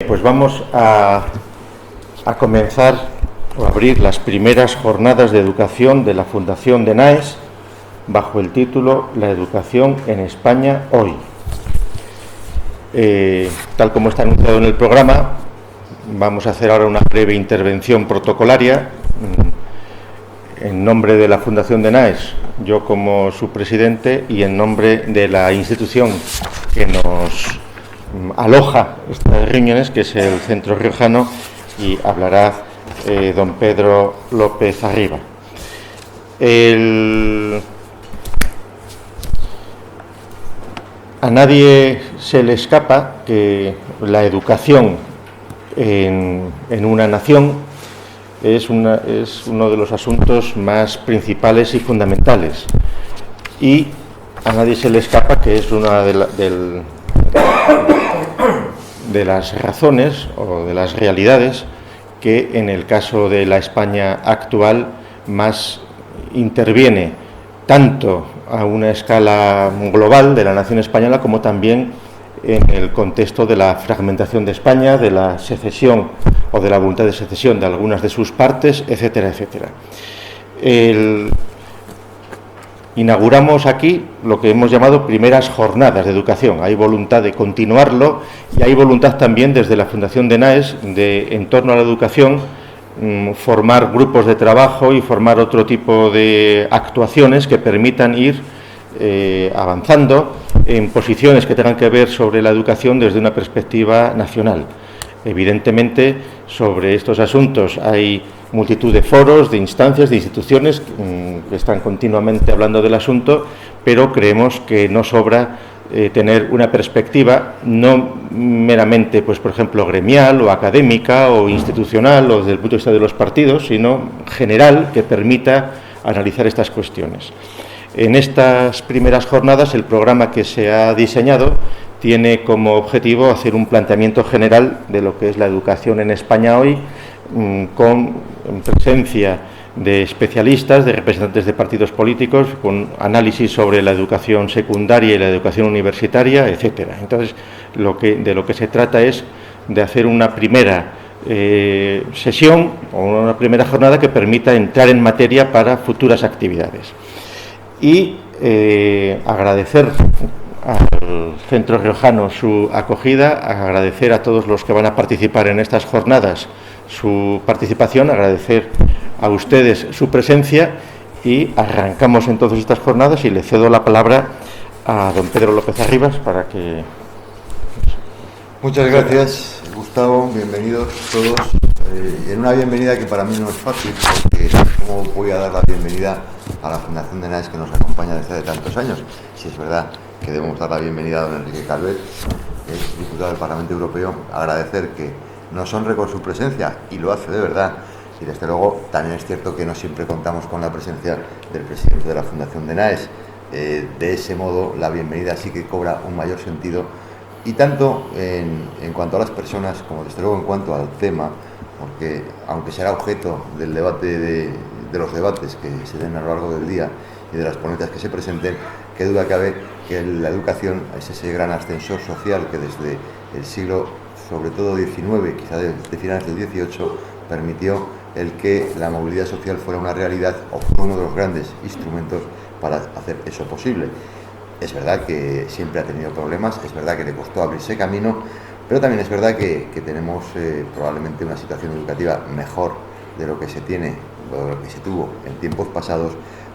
pues vamos a comenzar o abrir las primeras jornadas de educación de la Fundación de NAES bajo el título La educación en España hoy. Tal como está anunciado en el programa, vamos a hacer ahora una breve intervención protocolaria en nombre de la Fundación de NAES, yo como su presidente, y en nombre de la institución que nos aloja estas reuniones, que es el Centro Riojano, y hablará don Pedro López Arriba. A nadie se le escapa que la educación en una nación es uno de los asuntos más principales y fundamentales, y a nadie se le escapa que es una de las razones o de las realidades que en el caso de la España actual más interviene tanto a una escala global de la nación española como también en el contexto de la fragmentación de España, de la secesión o de la voluntad de secesión de algunas de sus partes, etcétera, etcétera. Inauguramos aquí lo que hemos llamado primeras jornadas de educación. Hay voluntad de continuarlo y hay voluntad también desde la Fundación de NAES de, en torno a la educación, formar grupos de trabajo y formar otro tipo de actuaciones que permitan ir avanzando en posiciones que tengan que ver sobre la educación desde una perspectiva nacional. Evidentemente, sobre estos asuntos hay multitud de foros, de instancias, de instituciones que están continuamente hablando del asunto, pero creemos que no sobra tener una perspectiva no meramente, pues por ejemplo, gremial o académica o institucional o desde el punto de vista de los partidos, sino general, que permita analizar estas cuestiones. En estas primeras jornadas, el programa que se ha diseñado tiene como objetivo hacer un planteamiento general de lo que es la educación en España hoy, con presencia de especialistas, de representantes de partidos políticos, con análisis sobre la educación secundaria y la educación universitaria, etcétera. Entonces, de lo que se trata es de hacer una primera sesión o una primera jornada que permita entrar en materia para futuras actividades. Y agradecer al Centro Riojano su acogida, agradecer a todos los que van a participar en estas jornadas su participación, agradecer a ustedes su presencia, y arrancamos entonces estas jornadas y le cedo la palabra a don Pedro López Arribas para que... Muchas gracias, Gustavo, bienvenidos todos. En una bienvenida que para mí no es fácil, porque ¿cómo voy a dar la bienvenida a la Fundación de NAES que nos acompaña desde hace tantos años? Si es verdad que debemos dar la bienvenida a don Enrique Calvet, que es diputado del Parlamento Europeo, agradecer que nos honre con su presencia, y lo hace de verdad. Y desde luego también es cierto que no siempre contamos con la presencia del presidente de la Fundación de NAES. De ese modo la bienvenida sí que cobra un mayor sentido, y tanto en cuanto a las personas como desde luego en cuanto al tema, porque aunque será objeto del debate de los debates que se den a lo largo del día y de las ponencias que se presenten, qué duda cabe que la educación es ese gran ascensor social que desde el siglo, sobre todo XIX, quizá de finales del XVIII, permitió el que la movilidad social fuera una realidad, o fue uno de los grandes instrumentos para hacer eso posible. Es verdad que siempre ha tenido problemas, es verdad que le costó abrirse camino, pero también es verdad que tenemos probablemente una situación educativa mejor de lo que se tiene, de lo que se tuvo en tiempos pasados,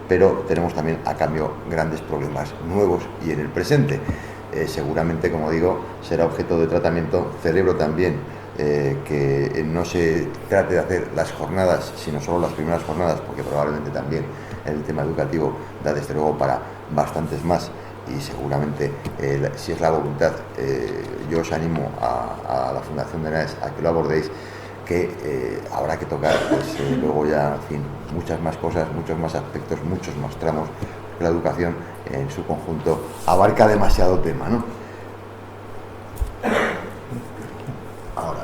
pero tenemos también a cambio grandes problemas nuevos y en el presente. Seguramente, como digo, será objeto de tratamiento. Celebro también que no se trate de hacer las jornadas, sino solo las primeras jornadas, porque probablemente también el tema educativo da desde luego para bastantes más, y seguramente si es la voluntad, yo os animo a la Fundación de NAES a que lo abordéis, que habrá que tocar pues, luego ya, en fin, muchas más cosas, muchos más aspectos, muchos más tramos, porque la educación en su conjunto abarca demasiado tema, ¿no? Ahora,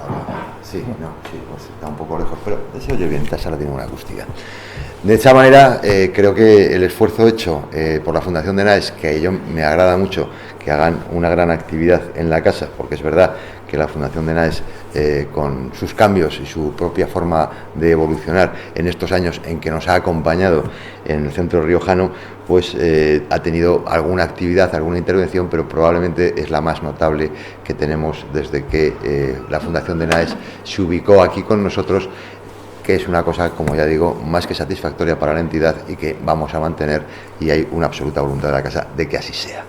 sí, pues está un poco lejos, pero se oye bien, esta sala tiene una acústica. De esta manera, creo que el esfuerzo hecho por la Fundación de NAES, que a ello me agrada mucho, que que hagan una gran actividad en la casa, porque es verdad que la Fundación de Naes, con sus cambios y su propia forma de evolucionar en estos años en que nos ha acompañado en el centro riojano, pues ha tenido alguna actividad, alguna intervención, pero probablemente es la más notable que tenemos desde que la Fundación de Naes se ubicó aquí con nosotros, que es una cosa, como ya digo, más que satisfactoria para la entidad y que vamos a mantener, y hay una absoluta voluntad de la casa de que así sea.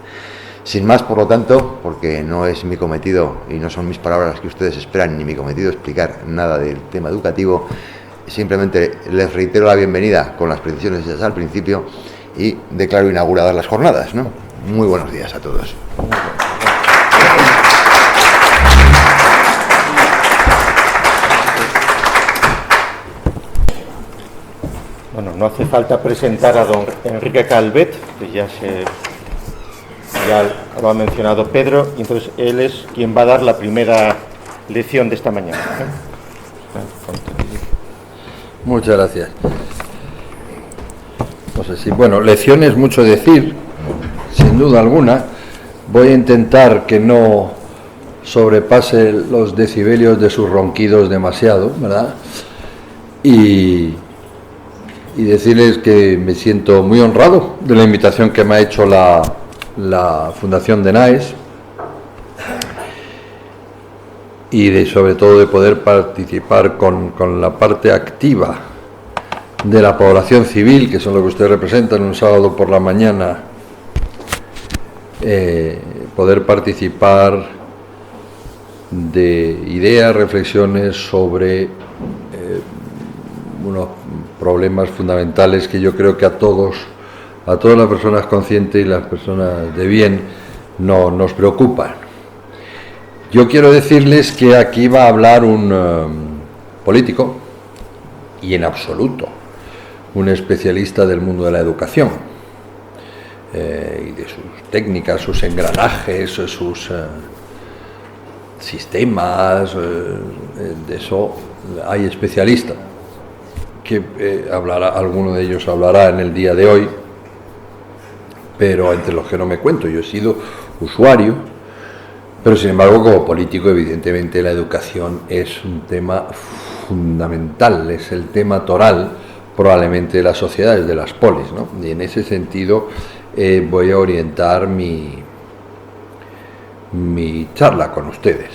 Sin más, por lo tanto, porque no es mi cometido y no son mis palabras las que ustedes esperan, ni mi cometido explicar nada del tema educativo, simplemente les reitero la bienvenida con las precisiones hechas al principio y declaro inauguradas las jornadas, ¿no? Muy buenos días a todos. Bueno, no hace falta presentar a don Enrique Calvet, que ya lo ha mencionado Pedro, y entonces él es quien va a dar la primera lección de esta mañana. Muchas gracias. No sé si, bueno, lección es mucho decir, sin duda alguna. Voy a intentar que no sobrepase los decibelios de sus ronquidos demasiado, ¿verdad? Y decirles que me siento muy honrado de la invitación que me ha hecho la Fundación de Naes y sobre todo de poder participar con la parte activa de la población civil, que son lo que ustedes representan, un sábado por la mañana, poder participar de ideas, reflexiones sobre unos problemas fundamentales que yo creo que a todas las personas conscientes y las personas de bien nos preocupan. Yo quiero decirles que aquí va a hablar un político y en absoluto un especialista del mundo de la educación y de sus técnicas, sus engranajes, sus sistemas, de eso hay especialistas que alguno de ellos hablará en el día de hoy, pero entre los que no me cuento. Yo he sido usuario, pero sin embargo como político evidentemente la educación es un tema fundamental, es el tema toral probablemente de las sociedades, de las polis, ¿no? Y en ese sentido voy a orientar mi charla con ustedes.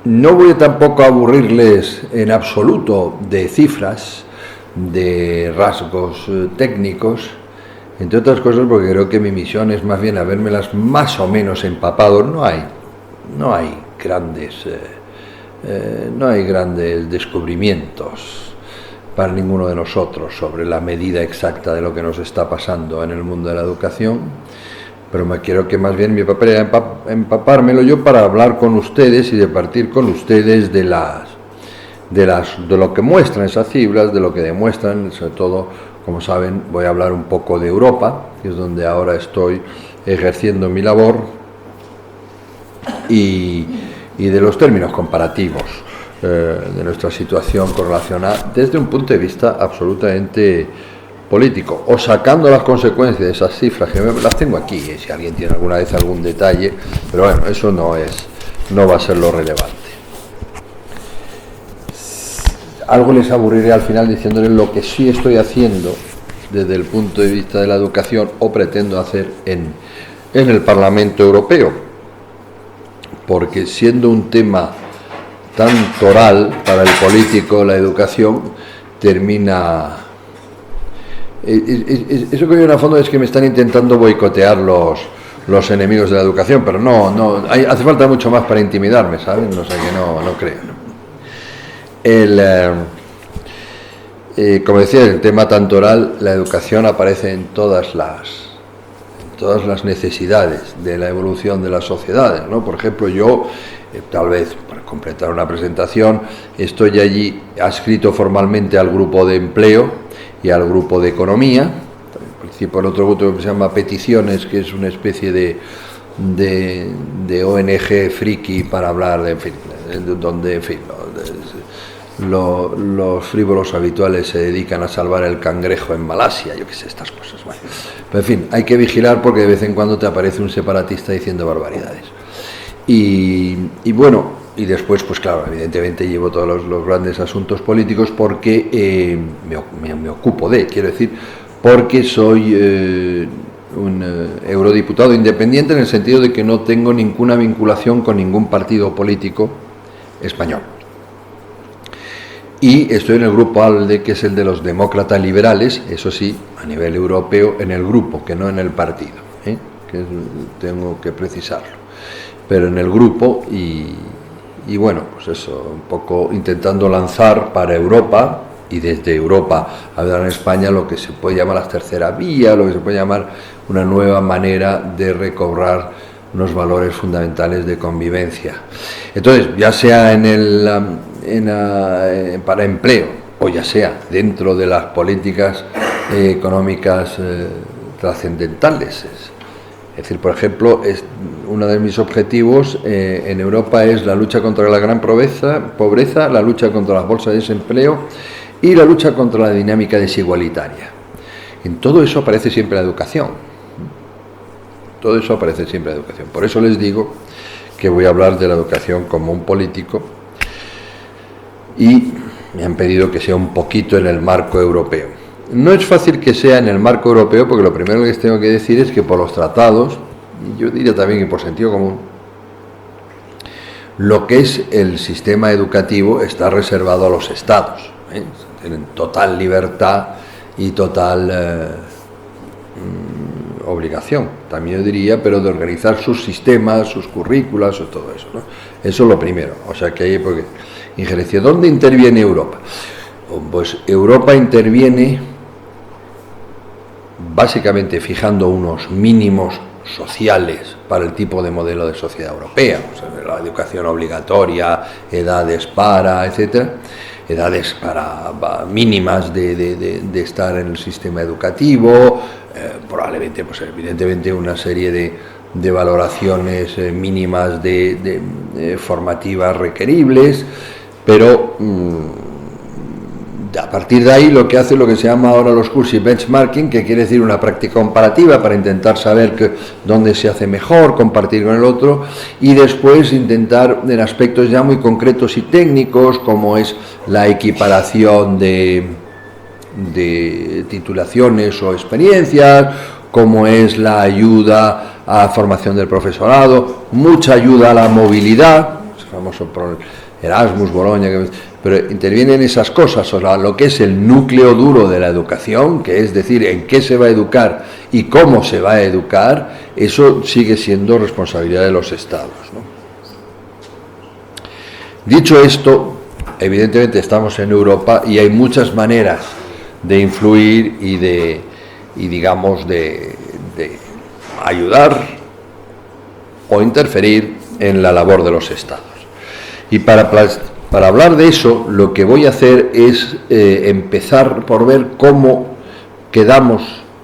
No voy tampoco a aburrirles en absoluto de cifras, de rasgos técnicos, entre otras cosas porque creo que mi misión es más bien habérmelas más o menos empapado. No hay grandes descubrimientos para ninguno de nosotros sobre la medida exacta de lo que nos está pasando en el mundo de la educación, pero me quiero que más bien mi papel era empapármelo yo para hablar con ustedes y de partir con ustedes de lo que muestran esas cifras, de lo que demuestran. Sobre todo, como saben, voy a hablar un poco de Europa, que es donde ahora estoy ejerciendo mi labor, y de los términos comparativos de nuestra situación correlacionada desde un punto de vista absolutamente político, o sacando las consecuencias de esas cifras, que las tengo aquí, si alguien tiene alguna vez algún detalle, pero bueno, eso no va a ser lo relevante. Algo les aburriré al final diciéndoles lo que sí estoy haciendo desde el punto de vista de la educación, o pretendo hacer en el Parlamento Europeo, porque siendo un tema tan toral para el político, la educación termina... Eso que hay en el fondo es que me están intentando boicotear los enemigos de la educación, pero no hace falta mucho más para intimidarme, ¿saben? No sé, que no creo, ¿no? Como decía, el tema tan toral, la educación aparece en todas las necesidades de la evolución de las sociedades, ¿no? Por ejemplo, yo, tal vez para completar una presentación, estoy allí adscrito formalmente al grupo de empleo y al grupo de economía. Participo en otro grupo que se llama Peticiones, que es una especie de ONG friki para hablar de, en fin, donde, en fin, los frívolos habituales se dedican a salvar el cangrejo en Malasia, yo qué sé, estas cosas. Bueno, pero en fin, hay que vigilar porque de vez en cuando te aparece un separatista diciendo barbaridades. Y bueno, y después, pues claro, evidentemente llevo todos los grandes asuntos políticos porque me ocupo quiero decir, porque soy un eurodiputado independiente en el sentido de que no tengo ninguna vinculación con ningún partido político español. Y estoy en el grupo ALDE, que es el de los demócratas liberales, eso sí, a nivel europeo, en el grupo, que no en el partido, que tengo que precisarlo, pero en el grupo y bueno, pues eso, un poco intentando lanzar para Europa y desde Europa hablar en España lo que se puede llamar la tercera vía, lo que se puede llamar una nueva manera de recobrar unos valores fundamentales de convivencia. Entonces, ya sea para empleo o ya sea dentro de las políticas económicas trascendentales. Es decir, por ejemplo, uno de mis objetivos en Europa es la lucha contra la gran pobreza, la lucha contra las bolsas de desempleo y la lucha contra la dinámica desigualitaria. En todo eso aparece siempre la educación. Todo eso aparece siempre la educación. Por eso les digo que voy a hablar de la educación como un político y me han pedido que sea un poquito en el marco europeo. No es fácil que sea en el marco europeo porque lo primero que les tengo que decir es que por los tratados, y yo diría también que por sentido común, lo que es el sistema educativo está reservado a los estados. Tienen total libertad y total obligación, también yo diría, pero de organizar sus sistemas, sus currículas o todo eso, ¿no? Eso es lo primero. O sea que hay porque injerencia. ¿Dónde interviene Europa? Pues Europa interviene básicamente fijando unos mínimos sociales para el tipo de modelo de sociedad europea, o sea, la educación obligatoria, edades para, etcétera, edades para mínimas de estar en el sistema educativo, probablemente, pues evidentemente una serie de valoraciones mínimas formativas requeribles, pero a partir de ahí lo que hace lo que se llama ahora los cursos y benchmarking, que quiere decir una práctica comparativa para intentar saber dónde se hace mejor, compartir con el otro, y después intentar en aspectos ya muy concretos y técnicos, como es la equiparación de titulaciones o experiencias, como es la ayuda a formación del profesorado, mucha ayuda a la movilidad, el famoso Erasmus, Bolonia, pero intervienen esas cosas, o sea, lo que es el núcleo duro de la educación, que es decir, en qué se va a educar y cómo se va a educar, eso sigue siendo responsabilidad de los estados, ¿no? Dicho esto, evidentemente estamos en Europa y hay muchas maneras de influir y digamos de ayudar o interferir en la labor de los estados. Y para hablar de eso, lo que voy a hacer es empezar por ver cómo quedamos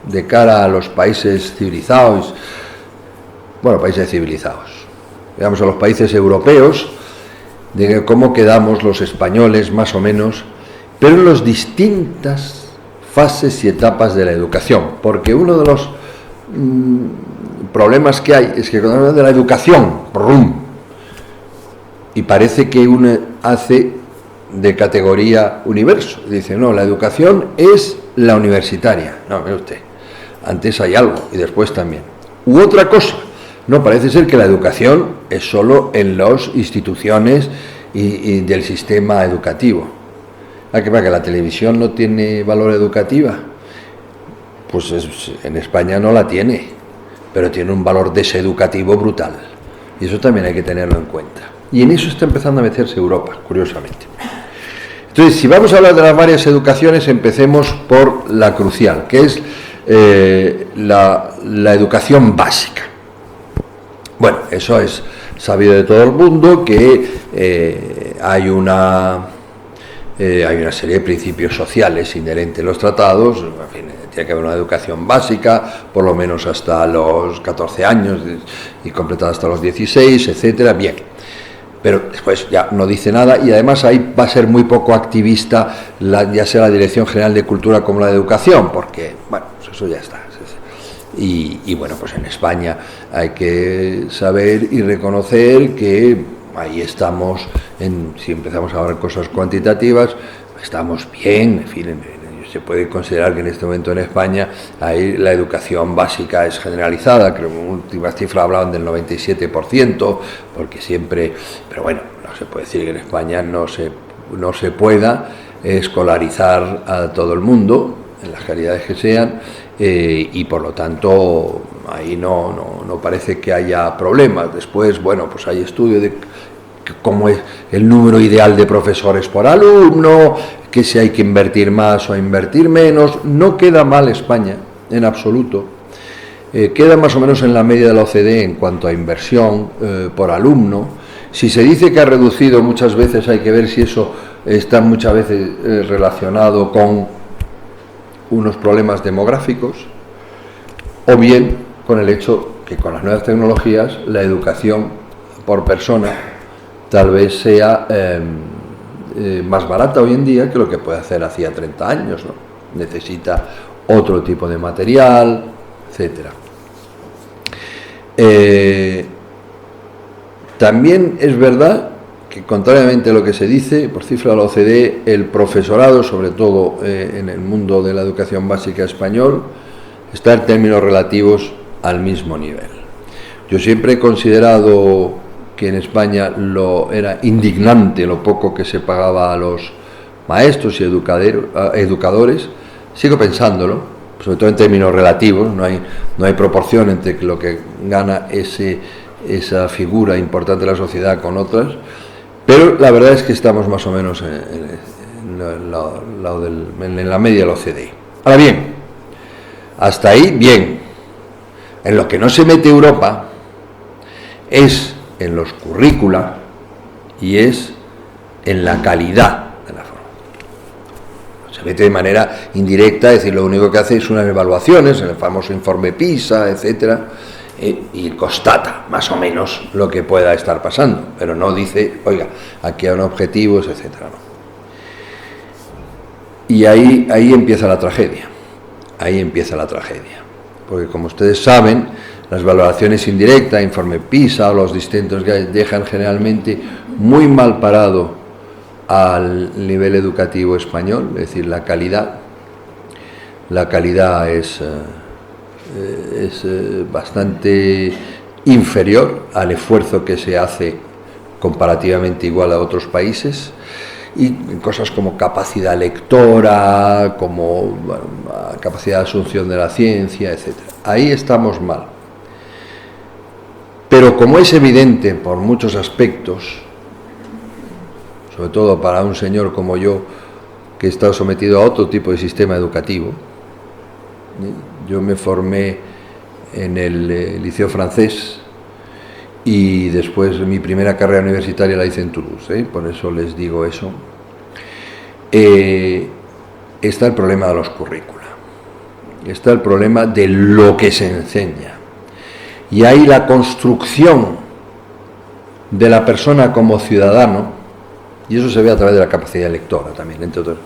de cara a los países civilizados, digamos a los países europeos, de cómo quedamos los españoles más o menos, pero en las distintas fases y etapas de la educación, porque uno de los problemas que hay es que cuando hablamos de la educación, y parece que uno hace de categoría universo, dice, no, la educación es la universitaria, no, mire usted, antes hay algo y después también, u otra cosa, no, parece ser que la educación es solo en las instituciones y del sistema educativo. ¿A qué va? ¿Que la televisión no tiene valor educativa? Pues en España no la tiene, pero tiene un valor deseducativo brutal, y eso también hay que tenerlo en cuenta. Y en eso está empezando a meterse Europa, curiosamente. Entonces, si vamos a hablar de las varias educaciones, empecemos por la crucial, que es la educación básica. Bueno, eso es sabido de todo el mundo, que hay una serie de principios sociales inherentes en los tratados. En fin, tiene que haber una educación básica, por lo menos hasta los 14 años y completada hasta los 16, etcétera. Bien. pero después ya no dice nada, y además ahí va a ser muy poco activista ya sea la Dirección General de Cultura como la de Educación, porque, bueno, pues eso ya está. Y bueno, pues en España hay que saber y reconocer que ahí estamos, si empezamos a hablar cosas cuantitativas, estamos bien, en fin, se puede considerar que en este momento en España ahí la educación básica es generalizada, creo que últimas cifras hablaban del 97%, porque siempre, pero bueno, no se puede decir que en España no se pueda escolarizar a todo el mundo, en las calidades que sean, y por lo tanto ahí no parece que haya problemas. Después, bueno, pues hay estudios de cómo es el número ideal de profesores por alumno, que si hay que invertir más o invertir menos. No queda mal España, en absoluto. Queda más o menos en la media de la OCDE en cuanto a inversión por alumno. Si se dice que ha reducido, muchas veces hay que ver si eso está muchas veces relacionado con unos problemas demográficos, o bien con el hecho que con las nuevas tecnologías la educación por persona tal vez sea más barata hoy en día que lo que puede hacer hacía 30 años, ¿no? Necesita otro tipo de material, etcétera. También es verdad que, contrariamente a lo que se dice, por cifra de la OCDE, el profesorado, sobre todo en el mundo de la educación básica español, está en términos relativos al mismo nivel. Yo siempre he considerado que en España era indignante lo poco que se pagaba a los maestros y educadores. Sigo pensándolo, sobre todo en términos relativos, no hay proporción entre lo que gana esa figura importante de la sociedad con otras. Pero la verdad es que estamos más o menos en la media de la OCDE. Ahora bien, hasta ahí bien. En lo que no se mete Europa es en los currícula y es en la calidad de la formación. Se mete de manera indirecta, es decir, lo único que hace es unas evaluaciones, en el famoso informe PISA, etcétera, y constata más o menos lo que pueda estar pasando, pero no dice, oiga, aquí hay objetivos, etcétera, no. Y ahí empieza la tragedia, porque como ustedes saben, las valoraciones indirectas, informe PISA o los distintos dejan generalmente muy mal parado al nivel educativo español, es decir, la calidad es bastante inferior al esfuerzo que se hace comparativamente igual a otros países, y cosas como capacidad lectora, como capacidad de asunción de la ciencia, etcétera. Ahí estamos mal. Pero como es evidente por muchos aspectos, sobre todo para un señor como yo, que he estado sometido a otro tipo de sistema educativo, yo me formé en el Liceo Francés y después mi primera carrera universitaria la hice en Toulouse, por eso les digo eso. Está el problema de los currícula, está el problema de lo que se enseña, y ahí la construcción de la persona como ciudadano, y eso se ve a través de la capacidad lectora también, entre otros,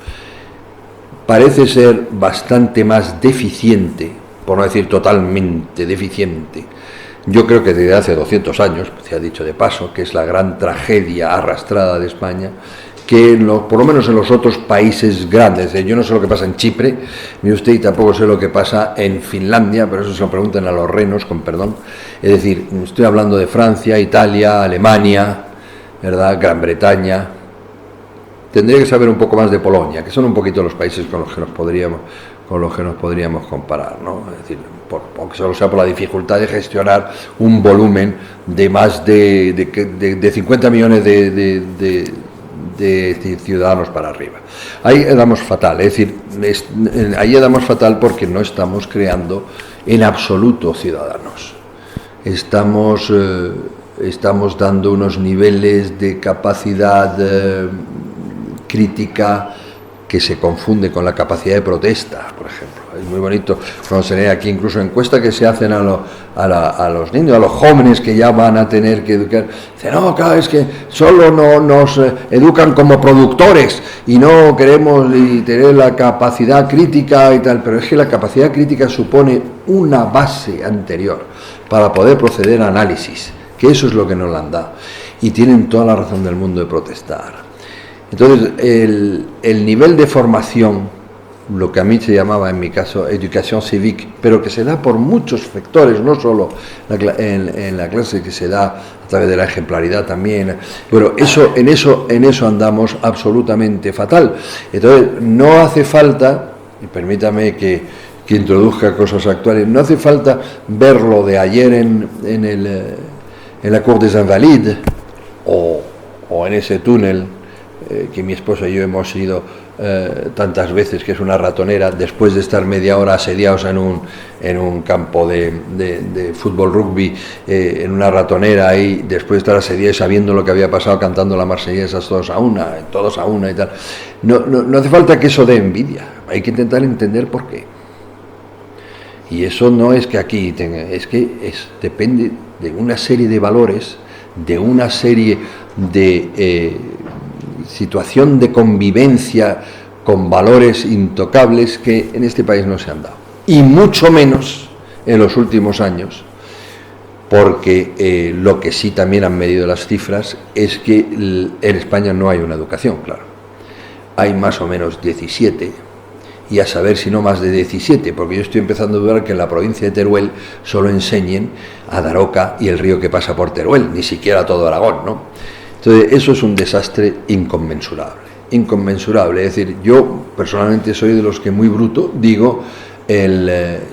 parece ser bastante más deficiente, por no decir totalmente deficiente. Yo creo que desde hace 200 años, se ha dicho de paso, que es la gran tragedia arrastrada de España, que por lo menos en los otros países grandes, yo no sé lo que pasa en Chipre, ni usted, y tampoco sé lo que pasa en Finlandia, pero eso se lo preguntan a los renos, con perdón. Es decir, estoy hablando de Francia, Italia, Alemania, ¿verdad?, Gran Bretaña. Tendría que saber un poco más de Polonia, que son un poquito los países con los que nos podríamos comparar, ¿no? Es decir, aunque solo sea por la dificultad de gestionar un volumen de más de 50 millones de ciudadanos para arriba. Ahí damos fatal, es decir, ahí damos fatal porque no estamos creando en absoluto ciudadanos. Estamos dando unos niveles de capacidad crítica que se confunde con la capacidad de protesta, por ejemplo. es muy bonito cuando se lee aquí incluso encuestas que se hacen a los niños, a los jóvenes que ya van a tener que educar. Dicen, no, claro, es que solo nos educan como productores y no queremos tener la capacidad crítica y tal, pero es que la capacidad crítica supone una base anterior para poder proceder a análisis, que eso es lo que nos la han dado. Y tienen toda la razón del mundo de protestar. Entonces, el nivel de formación, lo que a mí se llamaba en mi caso educación civique, pero que se da por muchos factores, no solo en la clase que se da a través de la ejemplaridad también, pero en eso andamos absolutamente fatal. Entonces, no hace falta, y permítame que introduzca cosas actuales, no hace falta ver lo de ayer en la Cour des Invalides o en ese túnel que mi esposa y yo hemos ido tantas veces, que es una ratonera, después de estar media hora asediados en un campo de fútbol rugby, en una ratonera ahí, después de estar asediados sabiendo lo que había pasado, cantando la Marsellesa todos a una y tal. No hace falta que eso dé envidia, hay que intentar entender por qué. Y eso no es que aquí tenga, es que depende de una serie de valores, de una serie de situación de convivencia con valores intocables que en este país no se han dado, y mucho menos en los últimos años, porque lo que sí también han medido las cifras es que en España no hay una educación, claro, hay más o menos 17, y a saber si no más de 17, porque yo estoy empezando a dudar que en la provincia de Teruel solo enseñen a Daroca y el río que pasa por Teruel, ni siquiera todo Aragón, ¿no? Entonces, eso es un desastre inconmensurable. Es decir, yo personalmente soy de los que muy bruto digo,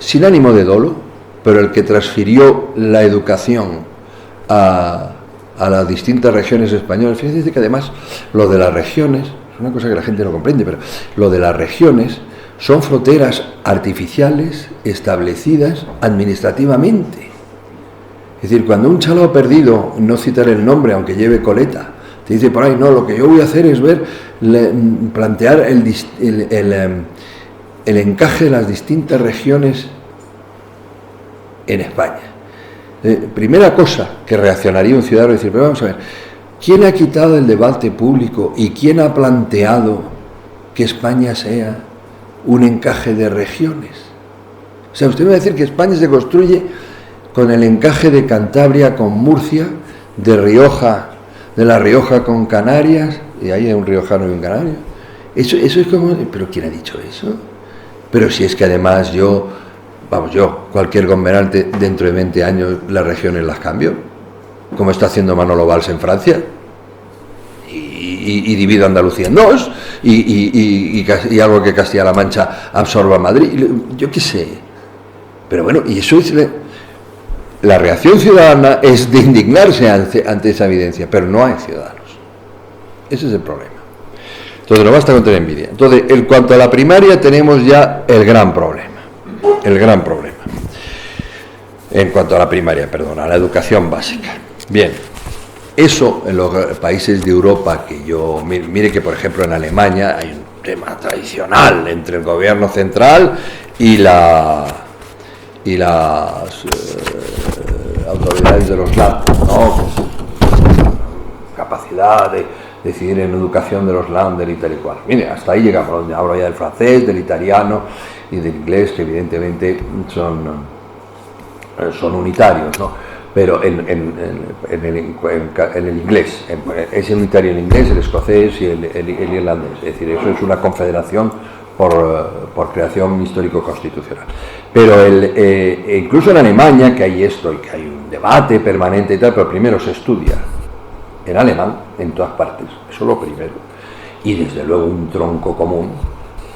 sin ánimo de dolo, pero el que transfirió la educación a las distintas regiones españolas. Fíjense que además lo de las regiones, es una cosa que la gente no comprende, pero lo de las regiones son fronteras artificiales establecidas administrativamente. Es decir, cuando un chalao perdido, no citaré el nombre aunque lleve coleta, te dice por ahí, no, lo que yo voy a hacer es plantear el encaje de las distintas regiones en España. Primera cosa que reaccionaría un ciudadano es decir, pero vamos a ver, ¿quién ha quitado el debate público y quién ha planteado que España sea un encaje de regiones? O sea, usted me va a decir que España se construye con el encaje de Cantabria con Murcia, de La Rioja con Canarias, y ahí hay un riojano y un canario. Eso es como, ¿pero quién ha dicho eso? Pero si es que además cualquier gobernante dentro de 20 años las regiones las cambio, como está haciendo Manolo Valls en Francia, y divido Andalucía en dos, y algo que Castilla-La Mancha absorba Madrid, yo qué sé. Pero bueno, y eso es la reacción ciudadana, es de indignarse ante esa evidencia, pero no hay ciudadanos. Ese es el problema. Entonces no basta con tener envidia. Entonces, en cuanto a la primaria, tenemos ya el gran problema. En cuanto a la primaria, a la educación básica. Bien, eso en los países de Europa, que mire que por ejemplo en Alemania hay un tema tradicional entre el gobierno central y las autoridades de los Länder, ¿no? Pues, capacidad de decidir en educación de los Länder y tal y cual. Mire, hasta ahí llegamos. Hablo ya del francés, del italiano y del inglés, que evidentemente son unitarios, ¿no? Pero en el inglés, es unitario el inglés, el escocés y el irlandés. Es decir, eso es una confederación por creación histórico-constitucional. Pero incluso en Alemania, que hay esto y que hay un debate permanente y tal, pero primero se estudia en alemán, en todas partes, eso es lo primero. Y desde luego un tronco común,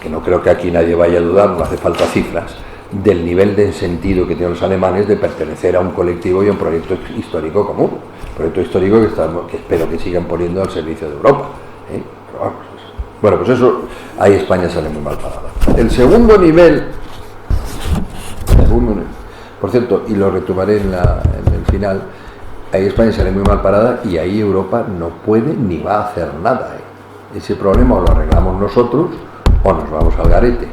que no creo que aquí nadie vaya a dudar, no hace falta cifras, del nivel de sentido que tienen los alemanes de pertenecer a un colectivo y a un proyecto histórico común. Proyecto histórico que espero que sigan poniendo al servicio de Europa. Pero vamos, bueno, pues eso, ahí España sale muy mal parada. El segundo nivel, por cierto, y lo retomaré en el final, ahí España sale muy mal parada y ahí Europa no puede ni va a hacer nada. Ese problema o lo arreglamos nosotros o nos vamos al garete.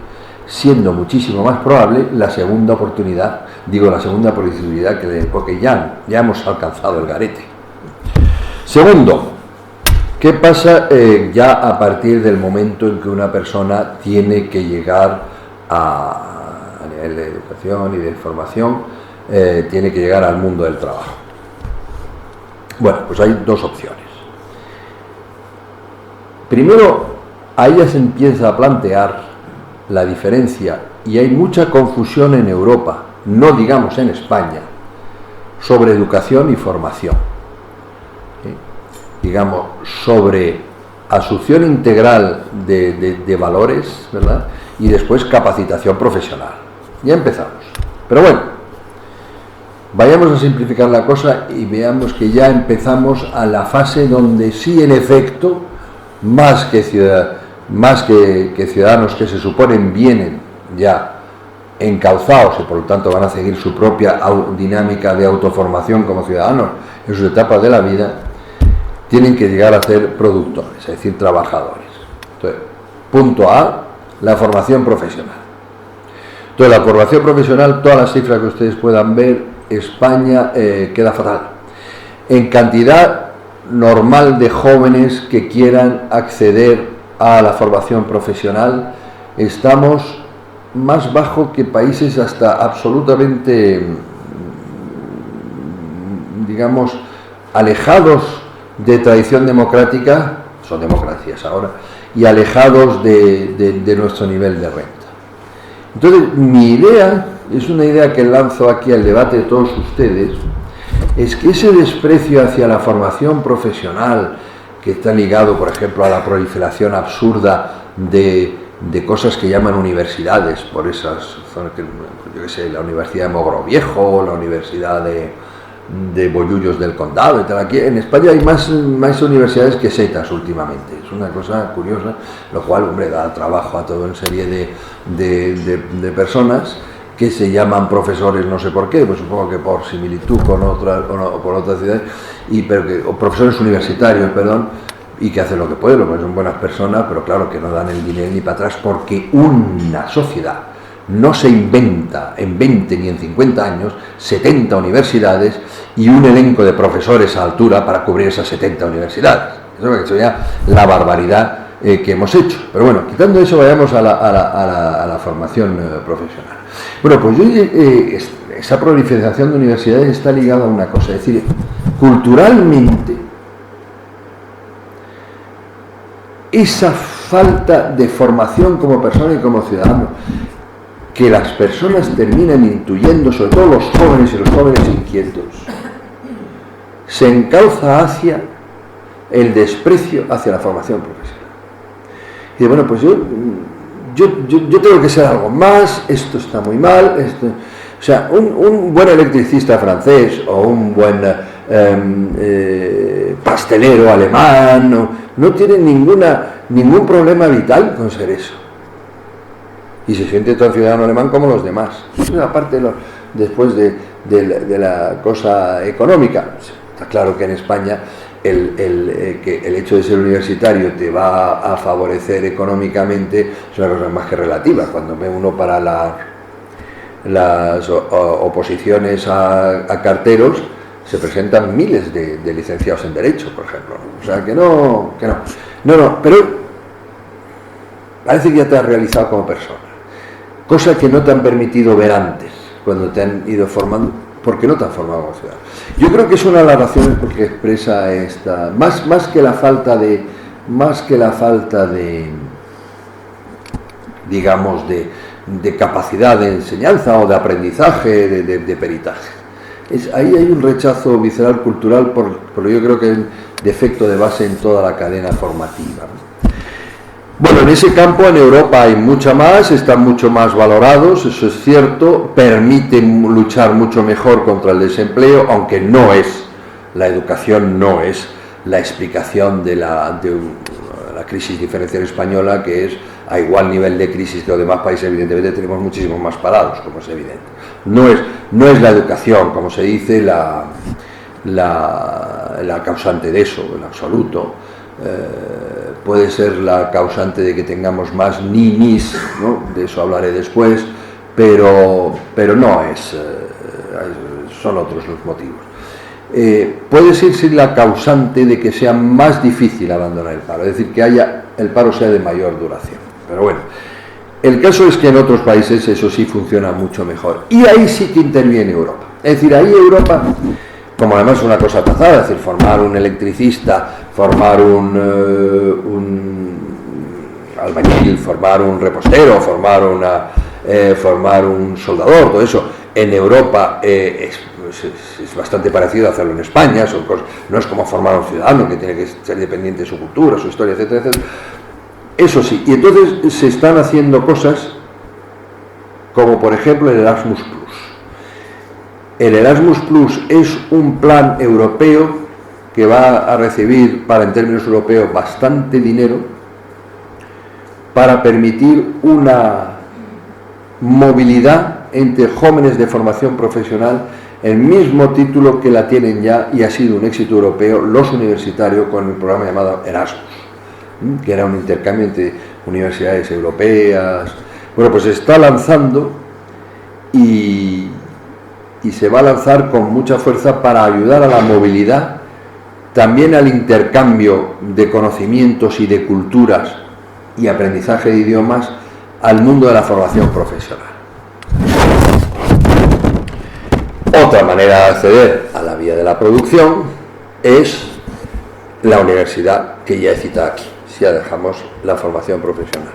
siendo muchísimo más probable la segunda oportunidad, la segunda posibilidad, porque ya hemos alcanzado el garete. Segundo, ¿qué pasa ya a partir del momento en que una persona tiene que llegar a nivel de educación y de formación, tiene que llegar al mundo del trabajo? Bueno, pues hay dos opciones. Primero, ahí ya se empieza a plantear la diferencia, y hay mucha confusión en Europa, no digamos en España, sobre educación y formación. Digamos, sobre asunción integral de valores, ¿verdad? Y después capacitación profesional. Ya empezamos. Pero bueno, vayamos a simplificar la cosa y veamos que ya empezamos a la fase donde sí, en efecto, más que ciudadanos que se suponen vienen ya encauzados y por lo tanto van a seguir su propia dinámica de autoformación como ciudadanos en sus etapas de la vida, tienen que llegar a ser productores, es decir, trabajadores. Entonces, punto A, la formación profesional. Entonces, la formación profesional, todas las cifras que ustedes puedan ver, España queda fatal. En cantidad normal de jóvenes que quieran acceder a la formación profesional, estamos más bajo que países hasta absolutamente, digamos, alejados de tradición democrática, son democracias ahora, y alejados de nuestro nivel de renta. Entonces, mi idea, es una idea que lanzo aquí al debate de todos ustedes, es que ese desprecio hacia la formación profesional, que está ligado, por ejemplo, a la proliferación absurda de cosas que llaman universidades, por esas zonas, yo qué sé, la Universidad de Mogrovejo, la Universidad de Bollullos del Condado y tal. Aquí en España hay más universidades que setas últimamente, es una cosa curiosa, lo cual, hombre, da trabajo a toda una serie de personas que se llaman profesores, no sé por qué, pues supongo que por similitud con por otras ciudades, o profesores universitarios, perdón, y que hacen lo que pueden, porque son buenas personas, pero claro que no dan el dinero ni para atrás, porque una sociedad no se inventa en 20 ni en 50 años 70 universidades y un elenco de profesores a altura para cubrir esas 70 universidades. Eso sería la barbaridad que hemos hecho. Pero bueno, quitando eso, vayamos a la formación profesional. Bueno, pues esa proliferación de universidades está ligada a una cosa, es decir, culturalmente, esa falta de formación como persona y como ciudadano, que las personas terminan intuyendo, sobre todo los jóvenes y los jóvenes inquietos, se encauza hacia el desprecio hacia la formación profesional. Y bueno, pues yo tengo que ser algo más, esto está muy mal, o sea, un buen electricista francés o un buen pastelero alemán no tiene ningún problema vital con ser eso. Y se siente tan ciudadano alemán como los demás. Eso es aparte después de la cosa económica. Está claro que en España que el hecho de ser universitario te va a favorecer económicamente es una cosa más que relativa. Cuando ve uno para las oposiciones a carteros, se presentan miles de licenciados en Derecho, por ejemplo. O sea, que no, pero parece que ya te has realizado como persona. Cosa que no te han permitido ver antes, cuando te han ido formando, porque no te han formado como ciudadano. Yo creo que es una de las razones porque expresa esta, más que la falta de digamos, de capacidad de enseñanza o de aprendizaje, de peritaje. Ahí hay un rechazo visceral cultural, por yo creo que es defecto de base en toda la cadena formativa. Bueno, en ese campo en Europa hay mucha más, están mucho más valorados, eso es cierto, permiten luchar mucho mejor contra el desempleo, aunque la educación no es la explicación de la crisis diferencial española, que es a igual nivel de crisis que los demás países. Evidentemente tenemos muchísimos más parados, como es evidente. No es la educación, como se dice, la causante de eso, en absoluto. puede ser la causante de que tengamos más ninis, ¿no? De eso hablaré después, pero no es, son otros los motivos. Puede ser la causante de que sea más difícil abandonar el paro, es decir, que el paro sea de mayor duración. Pero bueno, el caso es que en otros países eso sí funciona mucho mejor. Y ahí sí que interviene Europa. Es decir, ahí Europa, como además es una cosa trazada, es decir, formar un electricista, formar un albañil, formar un repostero, formar un soldador, todo eso, en Europa es bastante parecido a hacerlo en España, son cosas, no es como formar a un ciudadano que tiene que ser dependiente de su cultura, su historia, etcétera, etcétera. Eso sí, y entonces se están haciendo cosas como por ejemplo el Erasmus Plus. El Erasmus Plus es un plan europeo que va a recibir, en términos europeos, bastante dinero para permitir una movilidad entre jóvenes de formación profesional, el mismo título que la tienen ya, y ha sido un éxito europeo, los universitarios, con el programa llamado Erasmus, que era un intercambio entre universidades europeas. Bueno, pues se está lanzando y se va a lanzar con mucha fuerza para ayudar a la movilidad, también al intercambio de conocimientos y de culturas y aprendizaje de idiomas al mundo de la formación profesional. Otra manera de acceder a la vía de la producción es la universidad, que ya he citado aquí, si ya dejamos la formación profesional.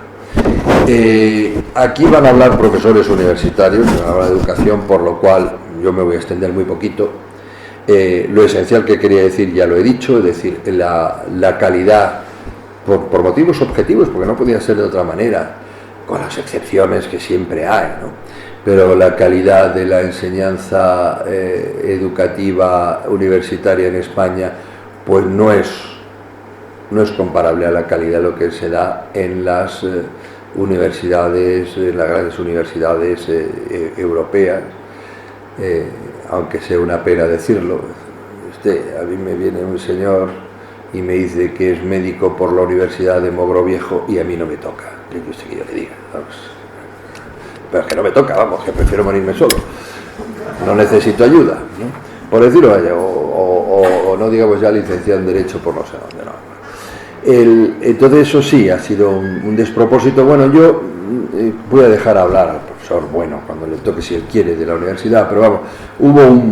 Aquí van a hablar profesores universitarios, van a hablar de educación, por lo cual yo me voy a extender muy poquito. Lo esencial que quería decir ya lo he dicho, es decir, la calidad, por motivos objetivos, porque no podía ser de otra manera, con las excepciones que siempre hay, ¿no? Pero la calidad de la enseñanza educativa universitaria en España pues no es comparable a la calidad de lo que se da en las universidades, en las grandes universidades europeas, aunque sea una pena decirlo. A mí me viene un señor y me dice que es médico por la Universidad de Mogrovejo y a mí no me toca. ¿Qué quiere usted que yo le diga? Vamos. Pero es que no me toca, vamos, que prefiero morirme solo. No necesito ayuda, ¿no? Por decirlo, vaya, o no digamos ya licenciado en Derecho por no sé dónde, no. Entonces eso sí, ha sido un despropósito. Bueno, yo voy a dejar hablar al profesor, bueno, cuando le toque, si él quiere, de la universidad, pero vamos, hubo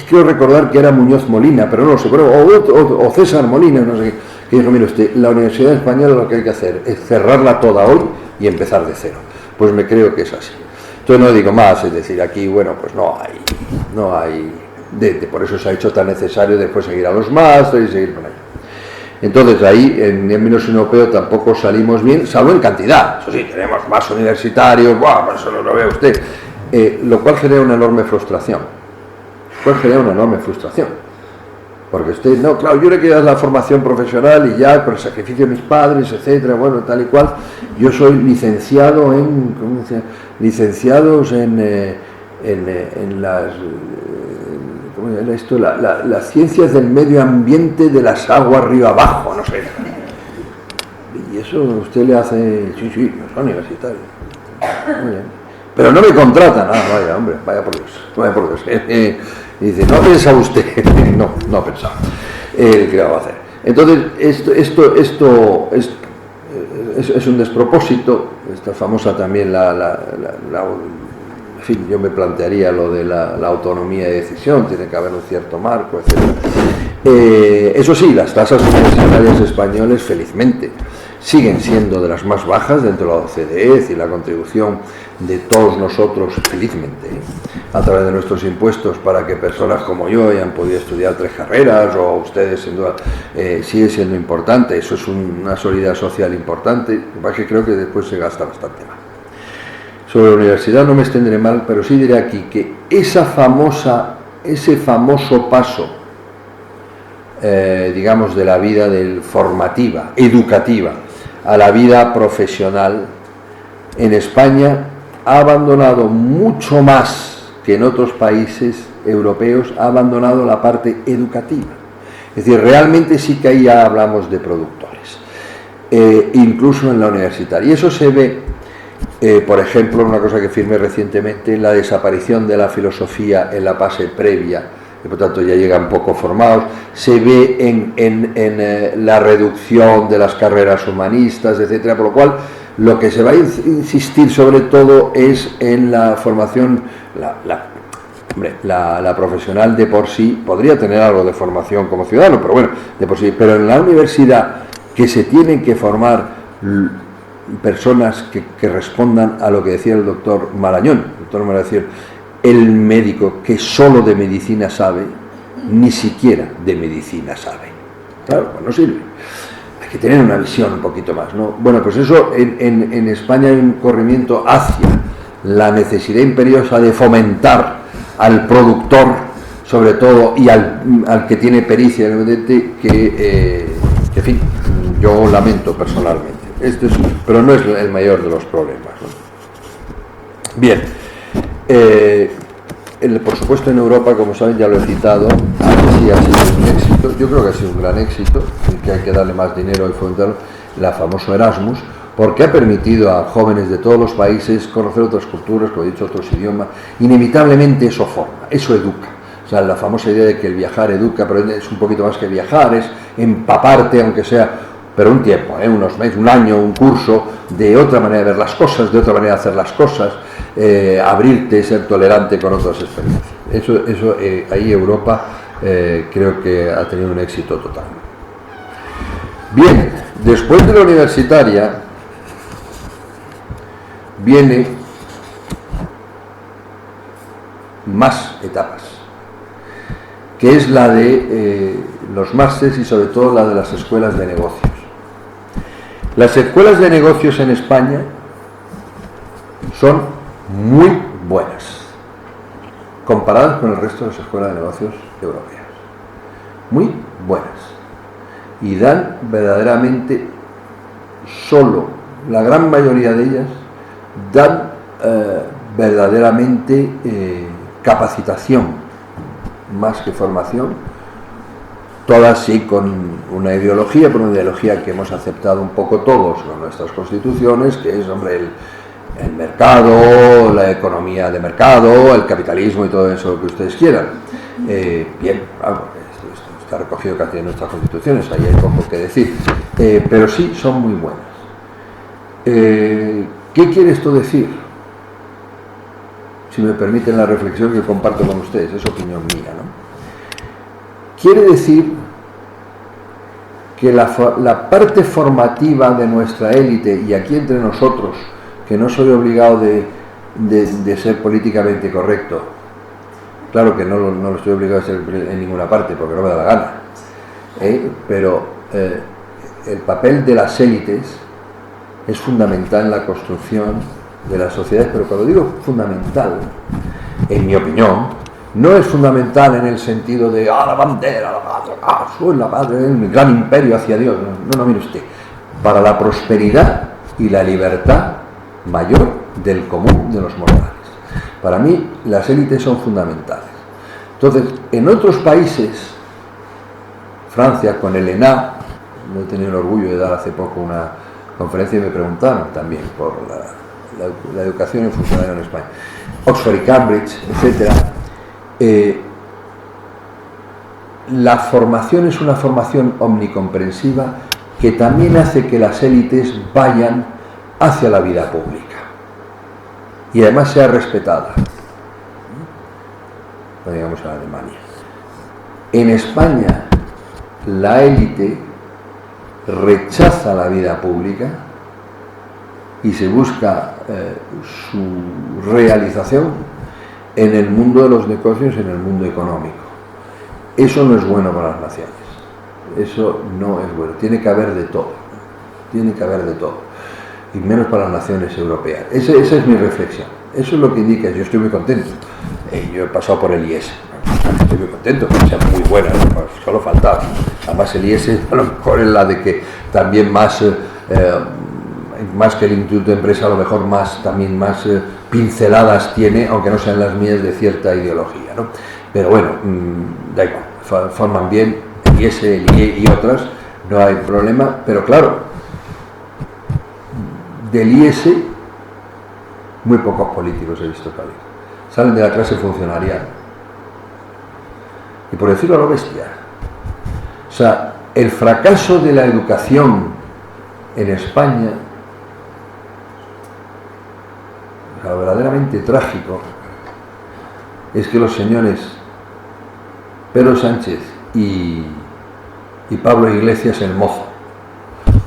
quiero recordar que era Muñoz Molina, pero no lo sé, o César Molina, no sé qué, que dijo, mire usted, la Universidad Española lo que hay que hacer es cerrarla toda hoy y empezar de cero. Pues me creo que es así. Entonces no digo más, es decir, aquí, bueno, pues no hay, por eso se ha hecho tan necesario después seguir a los másteres y seguir con ello. Entonces ahí, en términos europeos, tampoco salimos bien, salvo en cantidad. Eso sí, tenemos más universitarios, pues eso no lo ve usted, lo cual genera una enorme frustración. Porque usted, no, claro, yo le quiero dar la formación profesional y ya, por el sacrificio de mis padres, etcétera, bueno, tal y cual. Yo soy licenciado en, ¿cómo se llama? Licenciados en las, ¿cómo se llama esto? Las ciencias del medio ambiente de las aguas río abajo, no sé. Y eso usted le hace, sí, no son universitarios. Muy bien. Pero no me contratan, vaya, hombre, vaya por Dios. Y dice, ¿no piensa usted? No pensaba. ¿Qué va a hacer? Entonces, esto es un despropósito. Esta famosa también en fin, yo me plantearía lo de la autonomía de decisión, tiene que haber un cierto marco, etc. Eso sí, las tasas universitarias españoles, felizmente, siguen siendo de las más bajas dentro de la OCDE, es decir, la contribución de todos nosotros, felizmente, a través de nuestros impuestos, para que personas como yo hayan podido estudiar 3 carreras, o ustedes, sin duda, sigue siendo importante. Eso es una solidaridad social importante, que creo que después se gasta bastante más. Sobre la universidad no me extenderé mal, pero sí diré aquí que ese famoso paso, digamos, de la vida formativa, educativa, a la vida profesional, en España ha abandonado mucho más que en otros países europeos, ha abandonado la parte educativa. Es decir, realmente sí que ahí ya hablamos de productores, incluso en la universitaria. Y eso se ve, por ejemplo, una cosa que firmé recientemente, la desaparición de la filosofía en la fase previa, que por tanto ya llegan poco formados. Se ve en la reducción de las carreras humanistas, etcétera, por lo cual lo que se va a insistir sobre todo es en la formación, la profesional de por sí podría tener algo de formación como ciudadano, pero bueno, de por sí, pero en la universidad, que se tienen que formar personas que respondan a lo que decía el doctor Marañón. El doctor Marañón, el médico que solo de medicina sabe, ni siquiera de medicina sabe. Claro, pues no sirve. Hay que tener una visión un poquito más, ¿no? Bueno, pues eso en España hay un corrimiento hacia la necesidad imperiosa de fomentar al productor, sobre todo, y al que tiene pericia, que en fin, yo lamento personalmente. Pero no es el mayor de los problemas, ¿no? Bien, por supuesto en Europa, como saben, ya lo he citado, sí ha sido un éxito, yo creo que ha sido un gran éxito, y que hay que darle más dinero y fomentarlo, la famoso Erasmus, porque ha permitido a jóvenes de todos los países conocer otras culturas, como he dicho, otros idiomas. Inevitablemente eso forma, eso educa. O sea, la famosa idea de que el viajar educa, pero es un poquito más que viajar, es empaparte, aunque sea, pero un tiempo, unos meses, un año, un curso, de otra manera de ver las cosas, de otra manera de hacer las cosas, abrirte, ser tolerante con otras experiencias. Eso ahí Europa creo que ha tenido un éxito total. Bien, después de la universitaria viene más etapas, que es la de los másteres y sobre todo la de las escuelas de negocios. Las escuelas de negocios en España son muy buenas comparadas con el resto de las escuelas de negocios europeas. Muy buenas. Y dan verdaderamente, solo la gran mayoría de ellas dan verdaderamente capacitación más que formación. Todas sí con una ideología, pero una ideología que hemos aceptado un poco todos con nuestras constituciones, que es, hombre, el mercado, la economía de mercado, el capitalismo y todo eso que ustedes quieran. Bien, esto está recogido casi en nuestras constituciones, ahí hay poco que decir, pero sí son muy buenas. ¿Qué quiere esto decir? Si me permiten la reflexión que comparto con ustedes, es opinión mía, ¿no? Quiere decir que la parte formativa de nuestra élite, y aquí entre nosotros, que no soy obligado de ser políticamente correcto, claro que no lo estoy obligado a ser en ninguna parte porque no me da la gana, pero el papel de las élites es fundamental en la construcción de las sociedades, pero cuando digo fundamental, en mi opinión, no es fundamental en el sentido de la bandera, la patria, soy la patria, el gran imperio hacia Dios. No, mire usted, para la prosperidad y la libertad mayor del común de los mortales. Para mí las élites son fundamentales. Entonces, en otros países, Francia con el ENA, me he tenido el orgullo de dar hace poco una conferencia y me preguntaron también por la educación en funcionario en España, Oxford y Cambridge, etcétera. La formación es una formación omnicomprensiva que también hace que las élites vayan hacia la vida pública y además sea respetada, no digamos en Alemania. En España la élite rechaza la vida pública y se busca su realización en el mundo de los negocios, en el mundo económico. Eso no es bueno para las naciones. Eso no es bueno. Tiene que haber de todo. Tiene que haber de todo. Y menos para las naciones europeas. Esa es mi reflexión. Eso es lo que indica. Yo estoy muy contento. Yo he pasado por el IES. Estoy muy contento, que sea muy buena. Solo faltaba. Además el IES a lo mejor es la de que también más que el Instituto de Empresa, a lo mejor también más pinceladas tiene, aunque no sean las mías, de cierta ideología, ¿no? Pero bueno, da igual, forman bien, el IES, el IE y otras, no hay problema, pero claro, del IES muy pocos políticos he visto salir. Salen de la clase funcionarial. Y por decirlo a lo bestia, o sea, el fracaso de la educación en España, lo verdaderamente trágico, es que los señores Pedro Sánchez y Pablo Iglesias el mozo,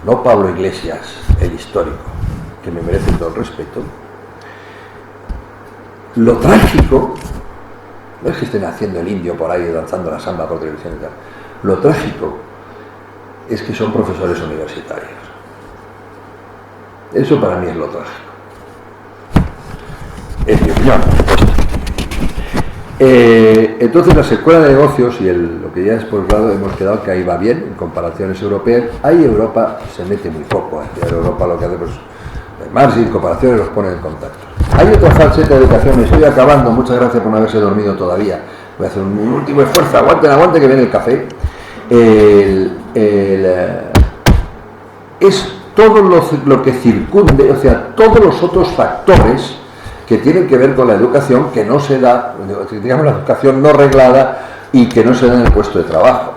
no Pablo Iglesias el histórico, que me merece todo el respeto, lo trágico no es que estén haciendo el indio por ahí danzando la samba por televisión y tal, lo trágico es que son profesores universitarios. Eso para mí es lo trágico, en mi opinión. Entonces las escuelas de negocios y lo que ya es posgrado hemos quedado que ahí va bien en comparaciones europeas. Ahí Europa se mete muy poco, Europa lo que hace pues margen, comparaciones los pone en contacto. Hay otra falseta de educación, me estoy acabando, muchas gracias por no haberse dormido todavía, voy a hacer un último esfuerzo, aguanten que viene el café. Es todo lo que circunde, o sea, todos los otros factores que tienen que ver con la educación que no se da, digamos la educación no reglada y que no se da en el puesto de trabajo.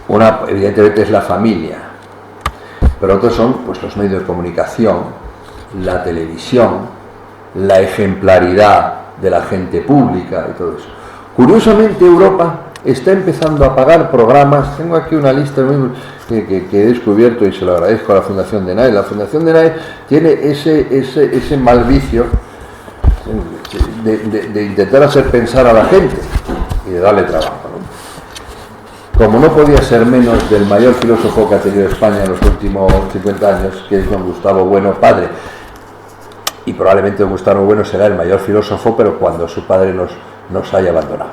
Una evidentemente es la familia, pero otros son pues los medios de comunicación, la televisión, la ejemplaridad de la gente pública y todo eso. Curiosamente Europa está empezando a pagar programas, tengo aquí una lista que he descubierto y se lo agradezco a la Fundación DENAE. La Fundación DENAE tiene ese mal vicio de intentar hacer pensar a la gente y de darle trabajo, ¿no? Como no podía ser menos del mayor filósofo que ha tenido España en los últimos 50 años, que es don Gustavo Bueno padre, y probablemente don Gustavo Bueno será el mayor filósofo, pero cuando su padre nos haya abandonado.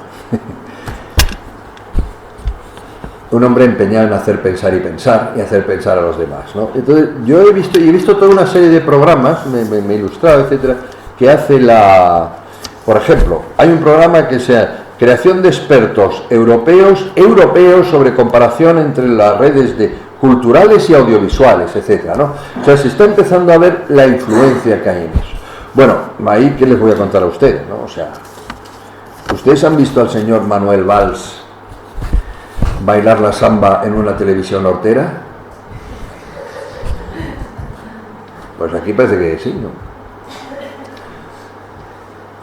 Un hombre empeñado en hacer pensar y pensar, y hacer pensar a los demás, ¿no? Entonces, yo he visto toda una serie de programas, me he ilustrado, etcétera, que hace por ejemplo, hay un programa que sea creación de expertos europeos sobre comparación entre las redes culturales y audiovisuales, etcétera, ¿no? O sea, se está empezando a ver la influencia que hay en eso. Bueno, ahí, ¿qué les voy a contar a ustedes, no? O sea, ¿ustedes han visto al señor Manuel Valls bailar la samba en una televisión hortera? Pues aquí parece que sí, ¿no?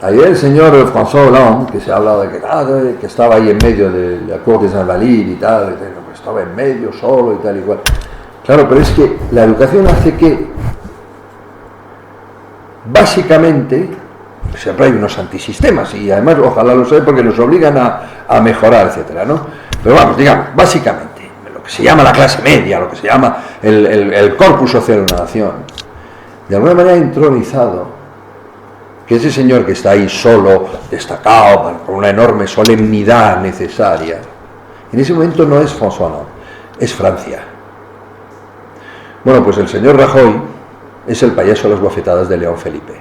Ayer el señor François Hollande, que se ha hablado de que estaba ahí en medio del acuerdo de Saint-Valide y tal, pues estaba en medio solo y tal y cual. Claro, pero es que la educación hace que básicamente siempre hay unos antisistemas y además ojalá lo sea porque nos obligan a mejorar, etcétera, ¿no? Pero vamos, digamos, básicamente, lo que se llama la clase media, lo que se llama el corpus social de una nación, de alguna manera ha intronizado que ese señor que está ahí solo, destacado, con una enorme solemnidad necesaria, en ese momento no es François Hollande, es Francia. Bueno, pues el señor Rajoy es el payaso de las bofetadas de León Felipe.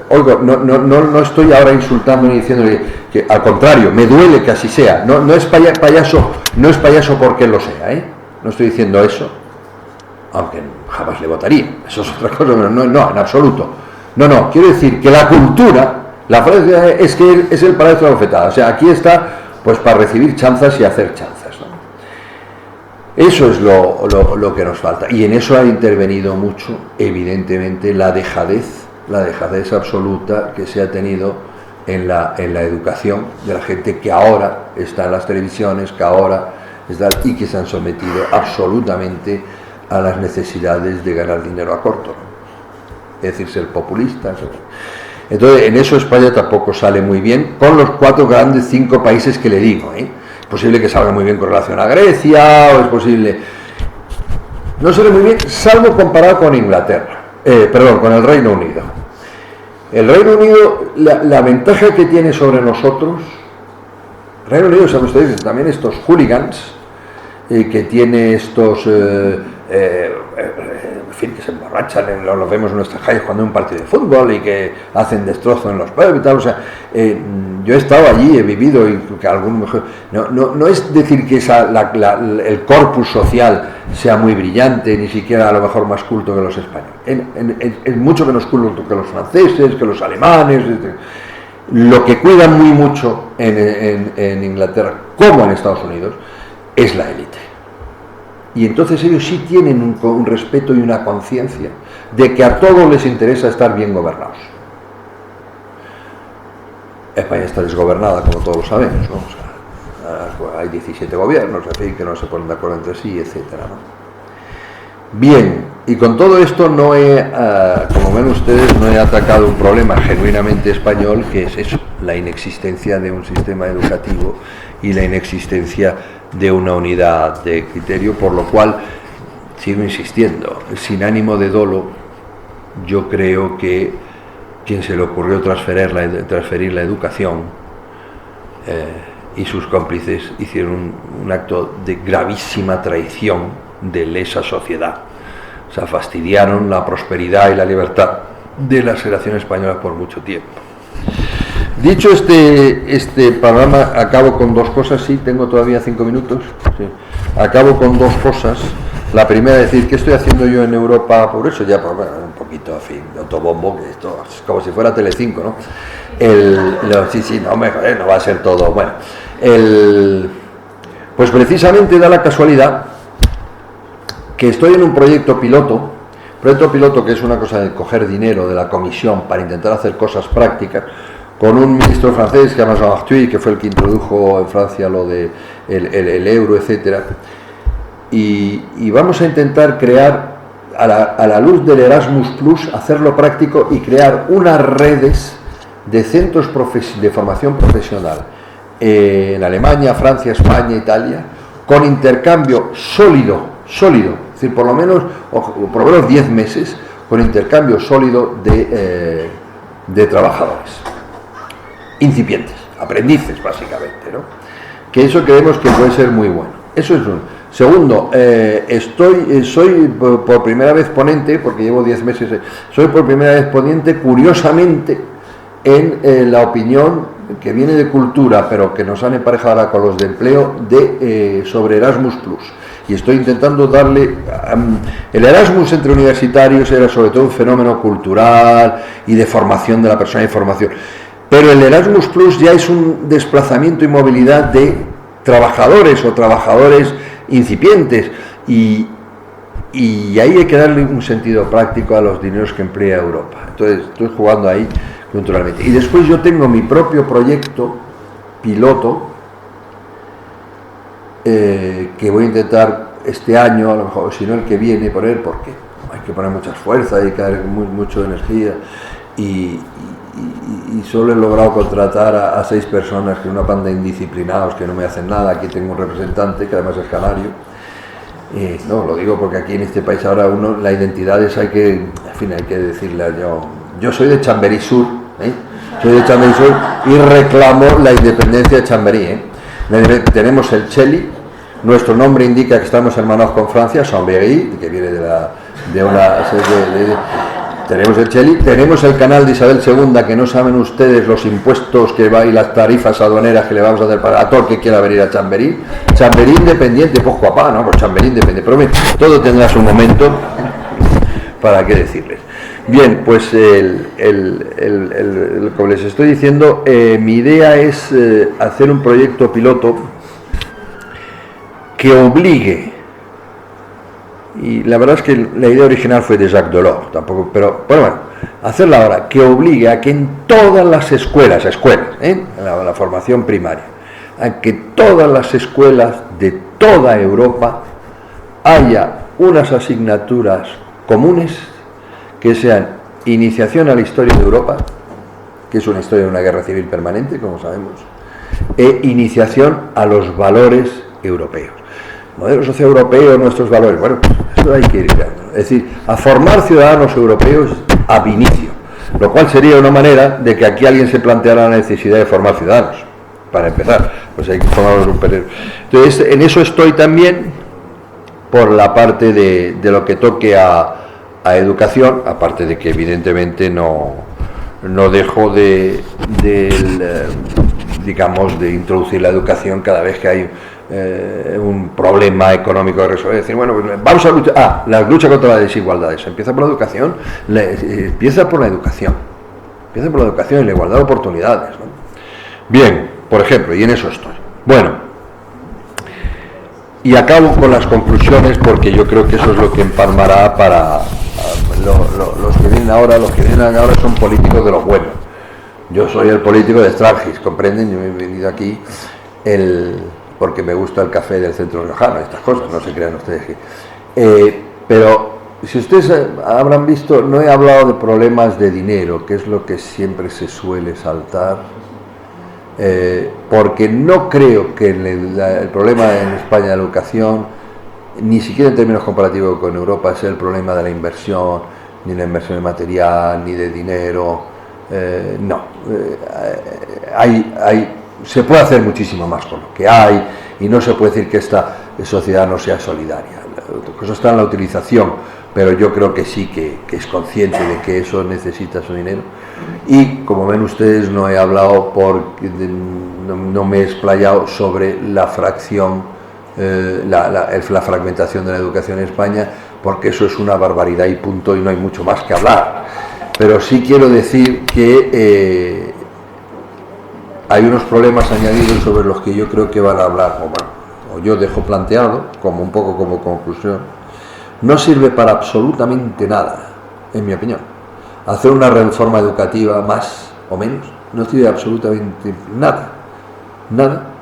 Oiga, no estoy ahora insultando ni diciéndole que al contrario, me duele que así sea. No es payaso porque lo sea, ¿eh? No estoy diciendo eso, aunque jamás le votaría. Eso es otra cosa, no, en absoluto. No, quiero decir que la cultura, la Francia es que es el paraíso de la bofetada. O sea, aquí está pues para recibir chanzas y hacer chanzas, ¿no? Eso es lo que nos falta. Y en eso ha intervenido mucho, evidentemente, la dejadez absoluta que se ha tenido en la educación de la gente que ahora está en las televisiones, que ahora está y que se han sometido absolutamente a las necesidades de ganar dinero a corto, ¿no? Es decir, ser populistas. Entonces, en eso España tampoco sale muy bien con los 5 países que le digo, ¿eh? Es posible que salga muy bien con relación a Grecia, o es posible... No sale muy bien, salvo comparado con Inglaterra, con el Reino Unido. El Reino Unido, la ventaja que tiene sobre nosotros, el Reino Unido, saben ustedes, también estos hooligans, que tiene estos, en fin, que se emborrachan, los vemos en nuestras calles cuando hay un partido de fútbol y que hacen destrozo en los pueblos y tal. O sea, yo he estado allí, he vivido y que algunos mejor. No es decir que el corpus social sea muy brillante, ni siquiera a lo mejor más culto que los españoles. Es mucho menos culto que los franceses, que los alemanes. Lo que cuidan muy mucho en Inglaterra, como en Estados Unidos, es la élite. Y entonces ellos sí tienen un respeto y una conciencia de que a todos les interesa estar bien gobernados. España está desgobernada, como todos lo sabemos, ¿no? O sea, hay 17 gobiernos, en fin, que no se ponen de acuerdo entre sí, etcétera, ¿no? Bien, y con todo esto no como ven ustedes, no he atacado un problema genuinamente español, que es eso, la inexistencia de un sistema educativo y la inexistencia de una unidad de criterio, por lo cual sigo insistiendo, sin ánimo de dolo. Yo creo que quien se le ocurrió transferir la educación y sus cómplices hicieron un acto de gravísima traición de esa sociedad. O sea, fastidiaron la prosperidad y la libertad de la Federación Española por mucho tiempo. Dicho este panorama, acabo con dos cosas. Sí, tengo todavía 5 minutos. Sí. Acabo con dos cosas. La primera, decir, ¿qué estoy haciendo yo en Europa? Por eso ya, bueno, un poquito, en fin, de autobombo, que esto es como si fuera Telecinco, ¿no? Sí, no va a ser todo. Bueno, pues precisamente da la casualidad que estoy en un proyecto piloto que es una cosa de coger dinero de la comisión para intentar hacer cosas prácticas, con un ministro francés que se llama Jean Arthuis, que fue el que introdujo en Francia lo de el euro, etcétera, y vamos a intentar crear, a la luz del Erasmus Plus, hacerlo práctico y crear unas redes de centros de formación profesional en Alemania, Francia, España, Italia, con intercambio sólido, es decir, por lo menos 10 meses, con intercambio sólido de trabajadores incipientes, aprendices básicamente, ¿no? Que eso creemos que puede ser muy bueno. Eso es uno. Segundo, soy por primera vez ponente, porque llevo 10 meses, soy por primera vez ponente, curiosamente, en la opinión que viene de cultura, pero que nos han emparejado ahora con los de empleo, sobre Erasmus Plus. Y estoy intentando darle... el Erasmus entre universitarios era sobre todo un fenómeno cultural y de formación de la persona y formación. Pero el Erasmus Plus ya es un desplazamiento y movilidad de trabajadores o trabajadores incipientes. Y ahí hay que darle un sentido práctico a los dineros que emplea Europa. Entonces estoy jugando ahí culturalmente. Y después yo tengo mi propio proyecto piloto, que voy a intentar este año, a lo mejor, si no el que viene, poner, porque hay que poner mucha fuerza, hay que dar mucha energía, y solo he logrado contratar a 6 personas, que una banda de indisciplinados que no me hacen nada. Aquí tengo un representante que además es canario. No, lo digo porque aquí en este país ahora la identidad es, hay que decirle. Yo soy de Chamberí Sur, soy de Chamberí Sur y reclamo la independencia de Chamberí. Tenemos el Cheli, nuestro nombre indica que estamos hermanados con Francia, Chambéry, que viene tenemos el Cheli, tenemos el canal de Isabel II, que no saben ustedes los impuestos que va y las tarifas aduaneras que le vamos a hacer para a todo el que quiera venir a Chamberí. Chamberí independiente, pues guapá, ¿no? Pues Chamberí independiente, pero bien, todo tendrá su momento, para qué decirles. Bien, pues como les estoy diciendo, mi idea es hacer un proyecto piloto que obligue, y la verdad es que la idea original fue de Jacques Delors, tampoco, pero bueno, hacerla ahora, que obligue a que en todas las escuelas, la formación primaria, a que todas las escuelas de toda Europa haya unas asignaturas comunes que sean iniciación a la historia de Europa, que es una historia de una guerra civil permanente, como sabemos, e iniciación a los valores europeos. Modelo socioeuropeo, nuestros valores, bueno, eso hay que ir creando. Es decir, a formar ciudadanos europeos ab inicio, lo cual sería una manera de que aquí alguien se planteara la necesidad de formar ciudadanos. Para empezar, pues hay que formarlos un periodo. Entonces, en eso estoy también, por la parte de lo que toque a a educación, aparte de que evidentemente no dejo digamos, de introducir la educación cada vez que hay un problema económico de resolver. Es decir, bueno, pues vamos a luchar. La lucha contra la desigualdad, eso empieza por la educación, empieza por la educación y la igualdad de oportunidades, ¿no? Bien, por ejemplo, y en eso estoy. Bueno, y acabo con las conclusiones, porque yo creo que eso es lo que empalmará para los que vienen ahora. Los que vienen ahora son políticos de los buenos. Yo soy el político de Strangis, ¿comprenden? Yo he venido aquí porque me gusta el café del centro riojano, estas cosas, no se crean ustedes pero si ustedes habrán visto, no he hablado de problemas de dinero, que es lo que siempre se suele saltar, porque no creo que el problema en España de la educación, ni siquiera en términos comparativos con Europa, sea el problema de la inversión, ni la inversión de material, ni de dinero. Se puede hacer muchísimo más con lo que hay, y no se puede decir que esta sociedad no sea solidaria. Otra cosa está en la utilización, pero yo creo que sí que es consciente de que eso necesita su dinero. Y como ven ustedes, no he hablado no me he explayado sobre la fracción, la fragmentación de la educación en España, porque eso es una barbaridad y punto, y no hay mucho más que hablar. Pero sí quiero decir que hay unos problemas añadidos sobre los que yo creo que van a hablar, o yo dejo planteado, como un poco como conclusión. No sirve para absolutamente nada, en mi opinión, hacer una reforma educativa más o menos. No sirve absolutamente nada,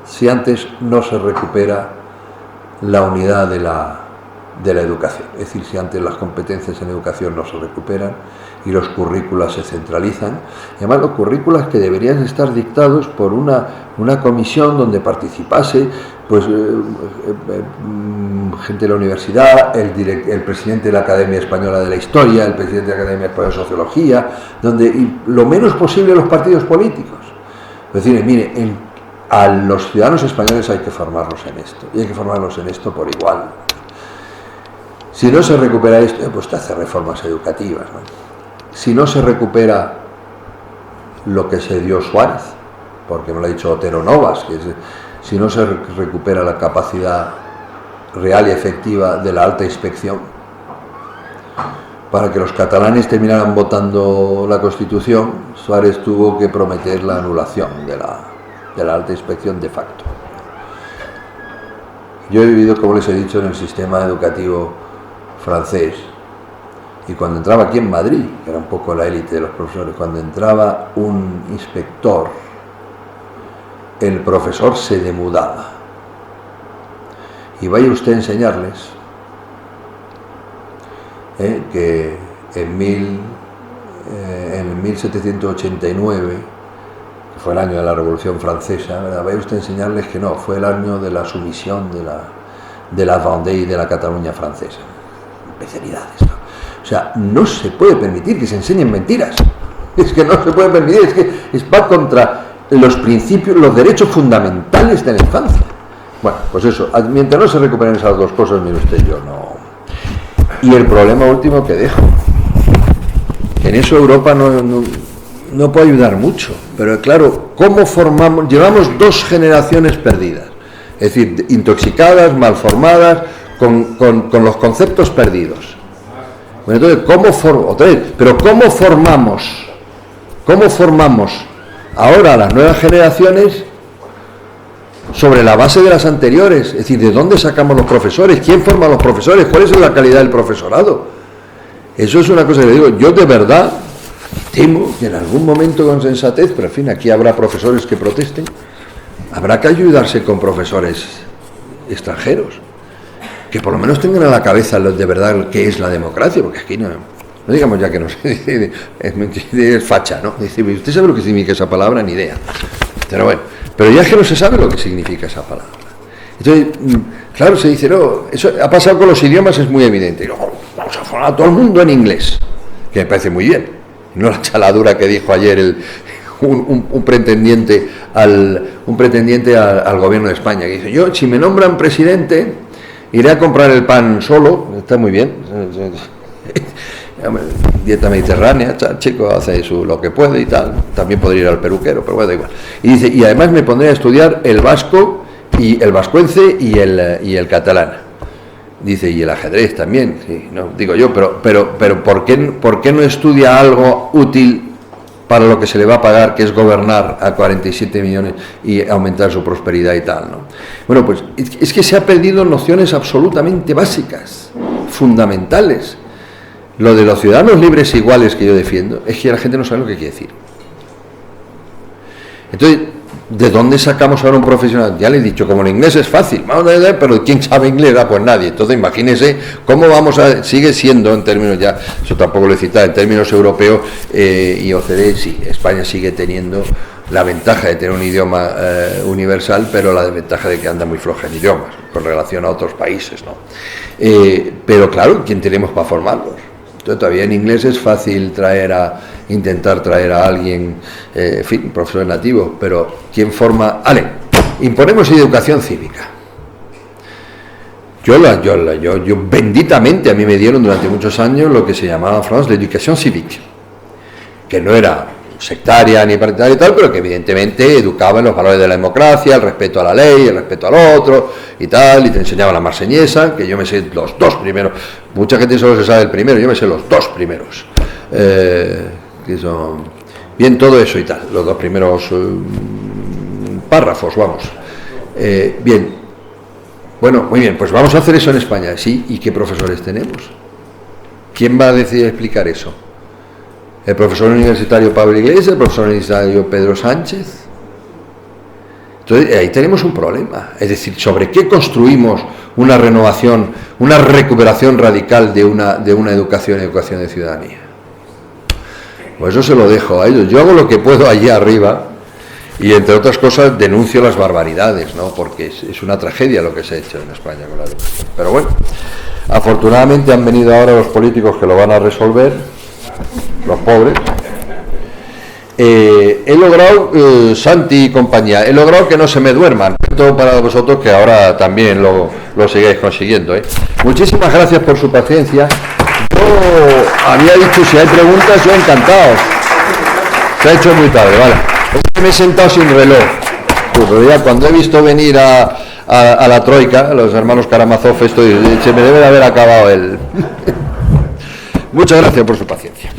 si antes no se recupera la unidad de la educación. Es decir, si antes las competencias en educación no se recuperan y los currículas se centralizan, y además los currículas que deberían estar dictados por una comisión donde participase pues gente de la universidad, el presidente de la Academia Española de la Historia, el presidente de la Academia Española de Sociología, y lo menos posible los partidos políticos. Es decir, mire, a los ciudadanos españoles hay que formarlos en esto, y hay que formarlos en esto por igual. Si no se recupera esto, pues te hace reformas educativas, ¿no? Si no se recupera lo que se dio Suárez, porque me lo ha dicho Otero Novas, si no se recupera la capacidad real y efectiva de la alta inspección, para que los catalanes terminaran votando la Constitución, Suárez tuvo que prometer la anulación de la alta inspección de facto. Yo he vivido, como les he dicho, en el sistema educativo francés, y cuando entraba aquí en Madrid, que era un poco la élite de los profesores, cuando entraba un inspector, el profesor se demudaba. Y vaya usted a enseñarles que en 1789, que fue el año de la Revolución Francesa, ¿verdad? Vaya usted a enseñarles que no, fue el año de la sumisión de la Vendée y de la Cataluña francesa. Especialidades, ¿no? O sea, no se puede permitir que se enseñen mentiras. Es que no se puede permitir, es que va contra los principios, los derechos fundamentales de la infancia. Bueno, pues eso, mientras no se recuperen esas dos cosas, mire usted, yo no. Y el problema último que dejo, en eso Europa no puede ayudar mucho, pero claro, ¿cómo formamos? Llevamos 2 generaciones perdidas, es decir, intoxicadas, mal formadas, con los conceptos perdidos. Bueno, entonces, ¿cómo formamos ahora a las nuevas generaciones sobre la base de las anteriores? Es decir, ¿de dónde sacamos los profesores? ¿Quién forma a los profesores? ¿Cuál es la calidad del profesorado? Eso es una cosa que le digo, yo de verdad temo que en algún momento, con sensatez, pero en fin, aquí habrá profesores que protesten, habrá que ayudarse con profesores extranjeros, que por lo menos tengan a la cabeza de verdad qué es la democracia, porque aquí no digamos ya que no sé, es facha, ¿no? Dice, ¿usted sabe lo que significa esa palabra? Ni idea. Pero bueno, pero ya es que no se sabe lo que significa esa palabra. Entonces, claro, se dice, no, eso ha pasado con los idiomas, es muy evidente. Y luego, vamos a formar a todo el mundo en inglés, que me parece muy bien. No la chaladura que dijo ayer un pretendiente al gobierno de España, que dice, yo, si me nombran presidente, iré a comprar el pan solo, está muy bien. Dieta mediterránea, chico, hace lo que puede y tal, también podría ir al peluquero, pero bueno, da igual. Y dice, y además me pondré a estudiar el vasco y el vascuence y el catalán. Dice, y el ajedrez también, sí, no digo yo, pero ¿por qué no estudia algo útil para lo que se le va a pagar, que es gobernar a 47 millones y aumentar su prosperidad y tal, ¿no? Bueno, pues es que se ha perdido nociones absolutamente básicas, fundamentales. Lo de los ciudadanos libres e iguales que yo defiendo, es que la gente no sabe lo que quiere decir. Entonces, ¿de dónde sacamos ahora un profesional? Ya le he dicho, como el inglés es fácil, pero ¿quién sabe inglés? Pues nadie. Entonces, imagínese cómo sigue siendo en términos, ya, eso tampoco lo he citado, en términos europeos y OCDE, sí, España sigue teniendo la ventaja de tener un idioma universal, pero la desventaja de que anda muy floja en idiomas, con relación a otros países, ¿no? Pero claro, ¿quién tenemos para formarlos? Entonces, todavía en inglés es fácil intentar traer a alguien, en fin, profesor nativo, pero ¿quién forma? Vale, imponemos educación cívica. Yo benditamente, a mí me dieron durante muchos años lo que se llamaba en France l'education civique, que no era sectaria ni partidaria y tal, pero que evidentemente educaba en los valores de la democracia, el respeto a la ley, el respeto al otro y tal, y te enseñaba la marseñesa, que yo me sé los dos primeros, mucha gente solo se sabe el primero, yo me sé los dos primeros, que son bien todo eso y tal, los dos primeros párrafos, vamos. Bien, bueno, muy bien, pues vamos a hacer eso en España, sí, ¿y qué profesores tenemos? ¿Quién va a decidir explicar eso? ¿El profesor universitario Pablo Iglesias, el profesor universitario Pedro Sánchez? Entonces, ahí tenemos un problema. Es decir, ¿sobre qué construimos una renovación, una recuperación radical de una educación de ciudadanía? Pues eso se lo dejo a ellos. Yo hago lo que puedo allí arriba y, entre otras cosas, denuncio las barbaridades, ¿no? Porque es una tragedia lo que se ha hecho en España con la educación. Pero bueno, afortunadamente han venido ahora los políticos que lo van a resolver, los pobres. He logrado, Santi y compañía, he logrado que no se me duerman. Esto para vosotros que ahora también lo sigáis consiguiendo, ¿eh? Muchísimas gracias por su paciencia. Yo había dicho, si hay preguntas, yo encantado. Se ha hecho muy tarde, vale. Es que me he sentado sin reloj. Pero ya cuando he visto venir a la troika, a los hermanos Karamazov, se me debe de haber acabado el... Muchas gracias por su paciencia.